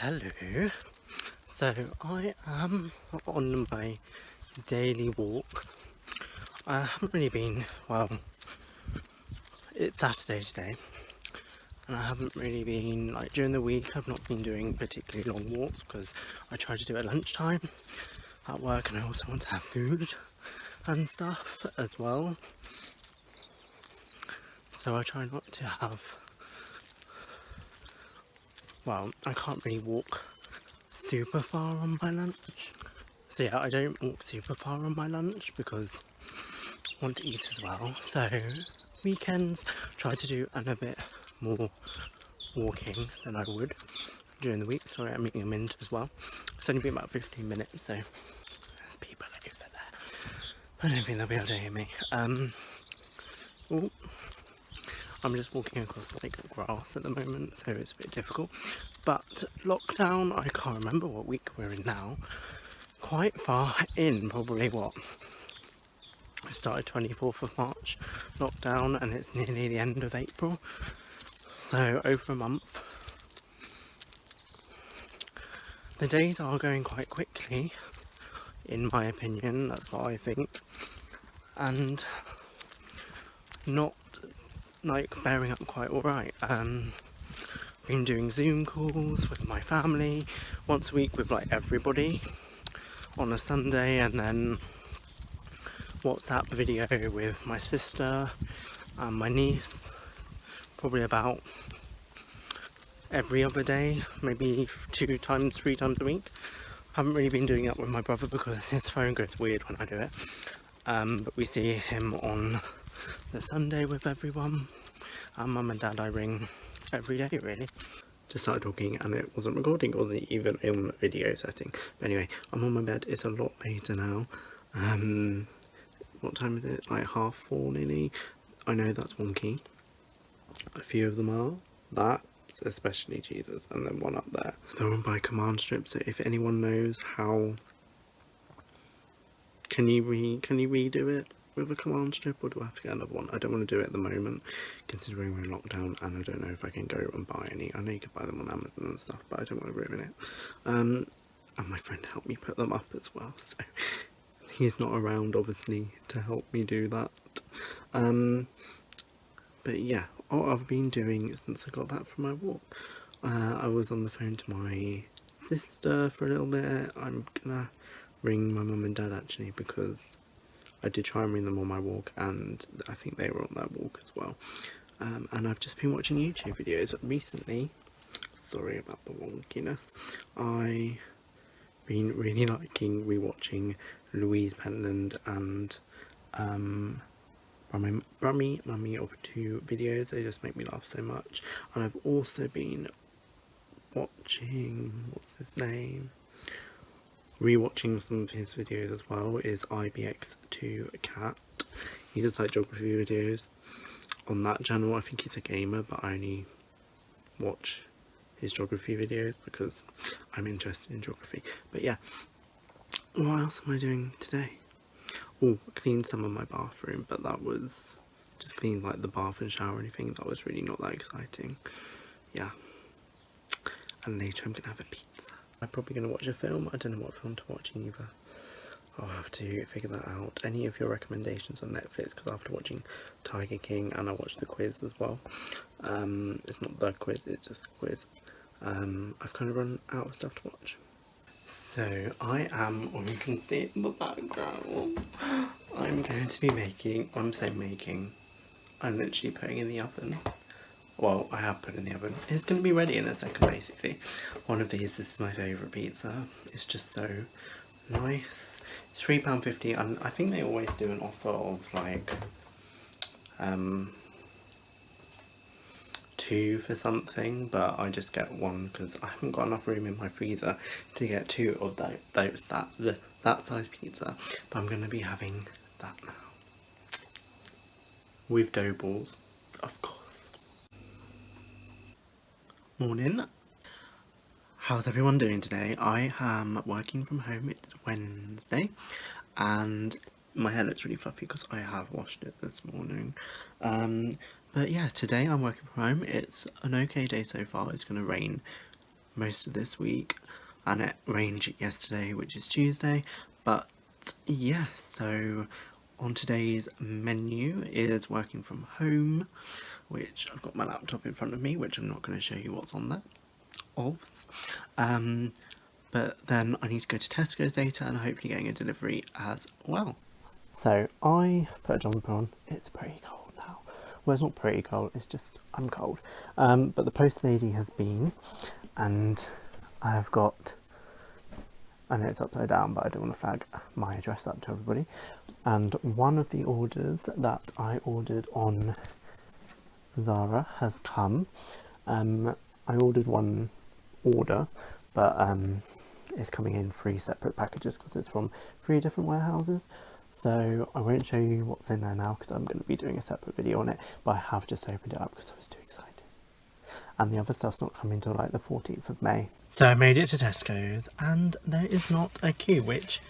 Hello. So I am on my daily walk. I haven't really been, well, it's Saturday today, and I haven't really been, like during the week, I've not been doing particularly long walks because I try to do it at lunchtime at work, and I also want to have food and stuff as well. So I try not to have, well, I can't really walk super far on my lunch. So yeah, I don't walk super far on my lunch because I want to eat as well. So weekends try to do a bit more walking than I would during the week. Sorry, I'm eating a mint as well. It's only been about 15 minutes, so there's people over there. I don't think they'll be able to hear me. Ooh, I'm just walking across like grass at the moment, so it's a bit difficult. But lockdown, I can't remember what week we're in now. Quite far in, probably what? I started 24th of March lockdown and it's nearly the end of April. So over a month. The days are going quite quickly, in my opinion, that's what I think. And not like bearing up quite alright. Been doing Zoom calls with my family once a week with like everybody on a Sunday, and then WhatsApp video with my sister and my niece probably about every other day, maybe 3 times a week. I haven't really been doing that with my brother because his phone goes weird when I do it. But we see him on the Sunday with everyone. And mum and dad I ring every day really. Just started talking and it wasn't recording, it wasn't even in video setting. But anyway, I'm on my bed, it's a lot later now. What time is it? Like 4:30 nearly. I know that's wonky. A few of them are. That, especially Jesus, and then one up there. They're on by command strip, so if anyone knows how... Can you redo it with a command strip, or do I have to get another one? I don't want to do it at the moment, considering we're in lockdown, and I don't know if I can go and buy any. I know you can buy them on Amazon and stuff, but I don't want to ruin it. And my friend helped me put them up as well, so he's not around, obviously, to help me do that. But yeah, what I've been doing since I got back from my walk, I was on the phone to my sister for a little bit. I'm gonna ring my mum and dad actually, because I did try and ring them on my walk and I think they were on their walk as well. And I've just been watching YouTube videos recently. Sorry about the wonkiness. I've been really liking rewatching Louise Pentland and Brummy Mummy of 2 videos. They just make me laugh so much. And I've also been watching, what's his name? Rewatching some of his videos as well is IBX2Cat. He does like geography videos on that channel. I think he's a gamer, but I only watch his geography videos because I'm interested in geography. But yeah, what else am I doing today? Oh, cleaned some of my bathroom, but that was just cleaned like the bath and shower or anything. That was really not that exciting. Yeah. And later I'm gonna have a pizza. I'm probably gonna watch a film. I don't know what film to watch either. I'll have to figure that out. Any of your recommendations on Netflix, because after watching Tiger King and I watched The Quiz as well. It's not The Quiz, it's just a quiz. I've kind of run out of stuff to watch. So I am, or you can see it in the background, I'm going to be making, I'm literally putting in the oven. Well, I have put in the oven. It's going to be ready in a second basically. One of these is my favourite pizza. It's just so nice. It's £3.50 and I think they always do an offer of like 2 for something, but I just get one because I haven't got enough room in my freezer to get 2 of that size pizza. But I'm going to be having that now with dough balls, of course. Morning. How's everyone doing today? I am working from home. It's Wednesday and my hair looks really fluffy because I have washed it this morning. But yeah, today I'm working from home. It's an okay day so far. It's going to rain most of this week, and it rained yesterday, which is Tuesday. But yeah, so on today's menu is working from home, which I've got my laptop in front of me, which I'm not going to show you what's on there. Obs. But then I need to go to Tesco's later and hopefully getting a delivery as well. So I put a jumper on. It's pretty cold now. Well, it's not pretty cold, it's just I'm cold. But the post lady has been, and I've got, I know it's upside down, but I don't want to flag my address up to everybody. And one of the orders that I ordered on Zara has come. I ordered one order, but it's coming in 3 separate packages because it's from 3 different warehouses. So I won't show you what's in there now because I'm going to be doing a separate video on it, but I have just opened it up because I was too excited. And the other stuff's not coming until like the 14th of May. So I made it to Tesco's and there is not a queue, which,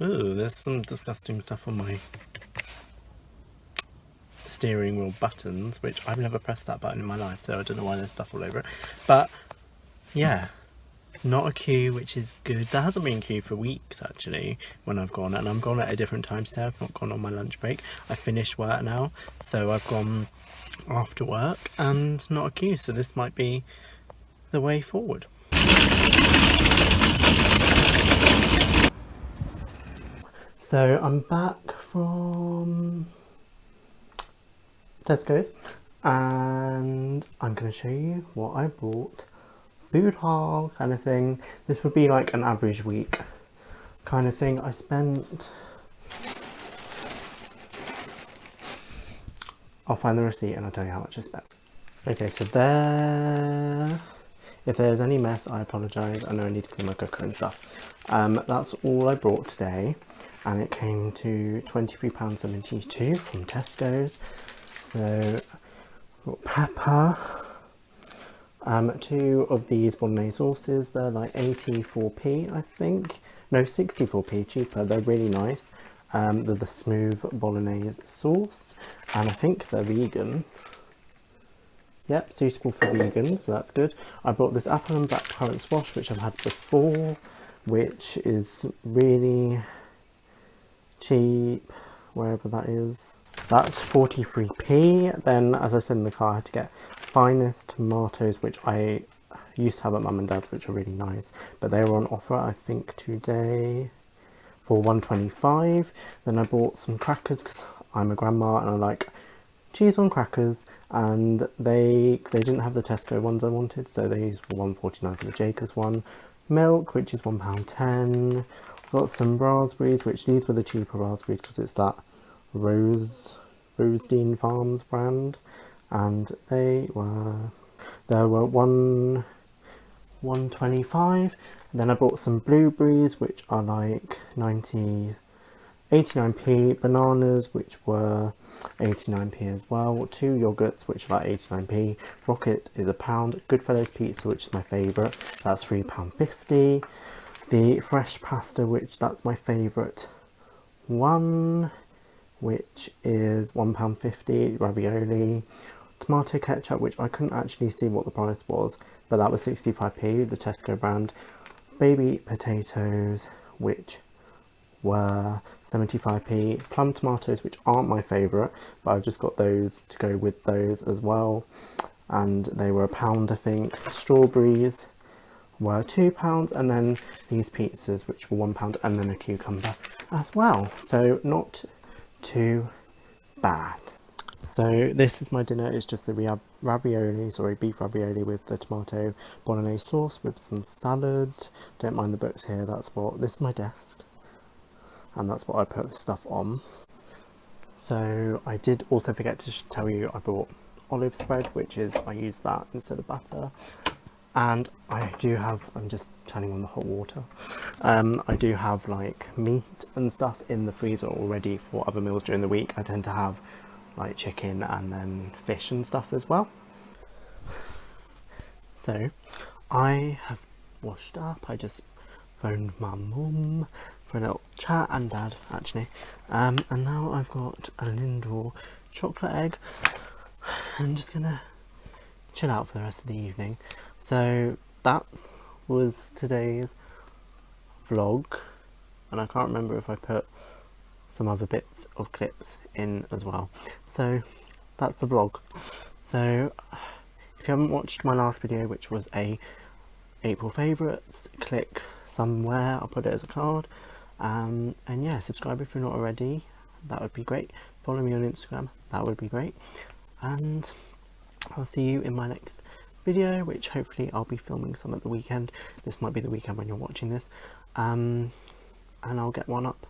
ooh, there's some disgusting stuff on my steering wheel buttons, which I've never pressed that button in my life, so I don't know why there's stuff all over it. But yeah, not a queue, which is good. There hasn't been a queue for weeks actually when I've gone, and I'm gone at a different time today. I've not gone on my lunch break. I finished work now, so I've gone after work and not a queue, so this might be the way forward. So I'm back from Tesco's and I'm going to show you what I bought. Food haul kind of thing. This would be like an average week kind of thing. I spent, I'll find the receipt and I'll tell you how much I spent. Okay, so there, if there's any mess, I apologise. I know I need to clean my cooker and stuff. That's all I brought today, and it came to £23.72 from Tesco's. So, got pepper, 2 of these bolognese sauces. They're like 84p, I think. No, 64p, cheaper. They're really nice. They're the smooth bolognese sauce, and I think they're vegan. Yep, suitable for vegans, so that's good. I bought this apple and blackcurrant squash, which I've had before, which is really cheap, wherever that is. That's 43p. Then, as I said in the car, I had to get Finest tomatoes, which I used to have at Mum and Dad's, which are really nice, but they were on offer, I think, today for £1.25. Then I bought some crackers because I'm a grandma and I like cheese on crackers, and they didn't have the Tesco ones I wanted, so these were £1.49 for the Jacobs one. Milk, which is £1.10. Got some raspberries, which these were the cheaper raspberries because it's that Rosedine Farms brand, and there were £1.25. Then I bought some blueberries, which are like 89p, bananas, which were 89p as well, 2 yogurts, which are like 89p, Rocket is £1, Goodfellows pizza, which is my favourite, that's £3.50, the fresh pasta, which that's my favourite one, which is £1.50, ravioli, tomato ketchup, which I couldn't actually see what the price was, but that was 65p, the Tesco brand, baby potatoes, which were 75p, plum tomatoes, which aren't my favourite, but I've just got those to go with those as well, and they were £1, I think. Strawberries were £2, and then these pizzas, which were £1, and then a cucumber as well, so not too bad. So this is my dinner. It's just the beef ravioli with the tomato bolognese sauce with some salad. Don't mind the books here. This is my desk, and that's what I put stuff on. So I did also forget to tell you I bought olive spread, which is, I use that instead of butter. And I do have, I'm just turning on the hot water, I do have like meat and stuff in the freezer already for other meals during the week. I tend to have like chicken and then fish and stuff as well. So I have washed up. I just phoned my mum for a little chat, and dad actually, and now I've got an indoor chocolate egg. I'm just gonna chill out for the rest of the evening. So that's was today's vlog, and I can't remember if I put some other bits of clips in as well. So that's the vlog. So if you haven't watched my last video, which was a April favourites, click somewhere, I'll put it as a card. And yeah, subscribe if you're not already, that would be great. Follow me on Instagram, that would be great. And I'll see you in my next video, which hopefully I'll be filming some at the weekend. This might be the weekend when you're watching this. And I'll get one up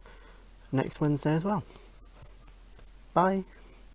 next Wednesday as well. Bye.